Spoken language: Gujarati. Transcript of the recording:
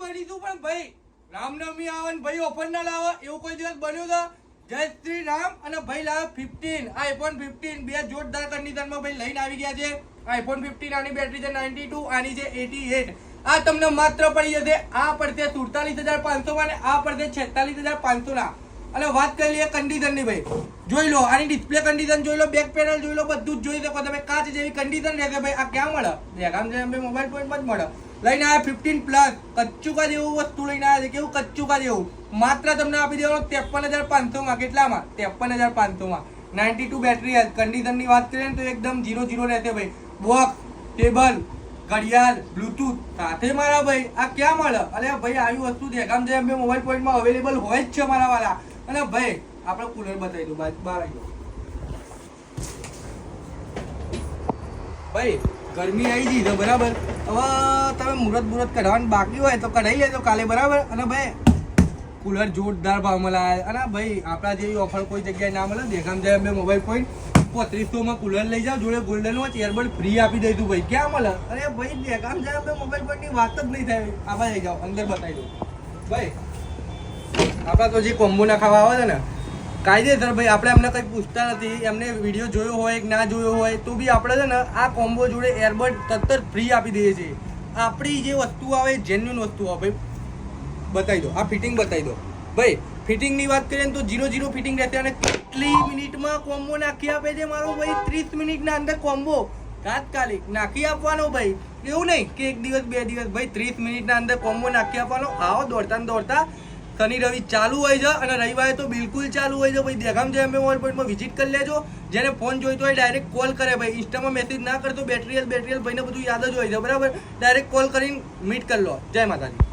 કરીશું પણ ભાઈ રામનવમી આવે ને ભાઈ ઓફર ના લાવે એવું કોઈ દિવસ બન્યું તો જય શ્રી રામ અને ભાઈ લાવે 15 આઈફોન 15 બે જોરદાર કન્ડિશનમાં ભાઈ લઈને આવી ગયા છે. આઈફોન 15 આની બેટરી છે 92 આની છે 88. આ તમને માત્ર પડી જશે આ પડશે 47,500 માં અને આ પડશે 46,500 ના. અને વાત કરી લઈએ કન્ડિશનની ભાઈ જોઈ લો આની ડિસ્પ્લે કન્ડિશન જોઈ લો બેક પેનલ જોઈ લો બધું જ જોઈ શકો તમે કાચ જેવી કન્ડિશન રહેશે ભાઈ. આ ક્યાં મળે દેખામ છે મોબાઈલ પોઈન્ટ જ મળે. લઈને આવ્યા 15 પ્લસ કચ્ચુકા જેવું વસ્તુ લઈને આવ્યા છે. કેવું કચ્ચુકા જેવું માત્ર તમને આપી દેવાનો 53,500 માં. કેટલામાં 53,500 માં 92 બેટરી હેલ્થ. કન્ડિશનની વાત કરીએ ને તો એકદમ 0-0 રહેશે ભાઈ. બોક્સ ટેબલ ઘડિયાળ બ્લુટૂથ સાથે મારા ભાઈ આ ક્યાં મળે. અરે ભાઈ આવી વસ્તુ દેખામ છે મોબાઈલ પોઈન્ટમાં અવેલેબલ હોય જ છે મારા વાળા. અને ભાઈ આપણે કુલર બતાવી દઉં બહાર આવી ગયો ભાઈ ગરમી આવી ગઈ છે બરાબર. હવે તમે મુહૂર્ત કઢાવવાનું બાકી હોય તો કઢાઈ લેજો કાલે બરાબર. અને ભાઈ કુલર જોરદાર ભાવમાં લાવે. અને ભાઈ આપણા જેવી ઓફર કોઈ જગ્યાએ ના મળે. દેખામ જાય અમે મોબાઈલ પોઈન્ટ 3500 માં કુલર લઈ જાઓ જોડે ગોલ્ડન વોચ એરબડ ફ્રી આપી દઈશું ભાઈ. ક્યાં મળે. અરે ભાઈ દેખામ જાય અમે મોબાઈલ પોઈન્ટની વાત જ નહીં થાય. આવા લઈ જાઓ અંદર બતાવી દઉં ભાઈ. આપણા તો જે કોમ્બો ના ખાવા આવે છે ને કાયદેસર ભાઈ આપણે એમને કંઈ પૂછતા નથી. એમને વિડીયો જોયો હોય કે ના જોયો હોય તો બી આપણે છે ને આ કોમ્બો જોડે એરબડ તરત જ ફ્રી આપી દઈએ છીએ. આપણી જે વસ્તુ આવે જેન્યુન વસ્તુ આવે ભાઈ બતાવી દો. આ ફિટિંગ બતાવી દો ભાઈ. ફિટિંગની વાત કરીએ ને તો 0-0 ફિટિંગ રહેશે. અને કેટલી મિનિટમાં કોમ્બો નાખી આપે છે મારો ભાઈ. 30 મિનિટના અંદર કોમ્બો તાત્કાલિક નાખી આપવાનો ભાઈ. એવું નહીં કે એક દિવસ બે દિવસ ભાઈ 30 મિનિટના અંદર કોમ્બો નાખી આપવાનો. આવો દોડતા ને દોડતા શનિ રવિ ચાલુ હોય છે અને રવિવારે તો બિલકુલ ચાલુ હોય છે ભાઈ. દેખામ છે અમે મોબાઈલ પોઈન્ટમાં વિઝિટ કરી લેજો. જેને ફોન જોઈતો હોય ડાયરેક્ટ કોલ કરે ભાઈ. ઇન્સ્ટામાં મેસેજ ના કરતો બેટરી ભાઈને બધું યાદ જ હોય છે બરાબર. ડાયરેક્ટ કોલ કરીને મીટ કરી લો. જય માતાજી.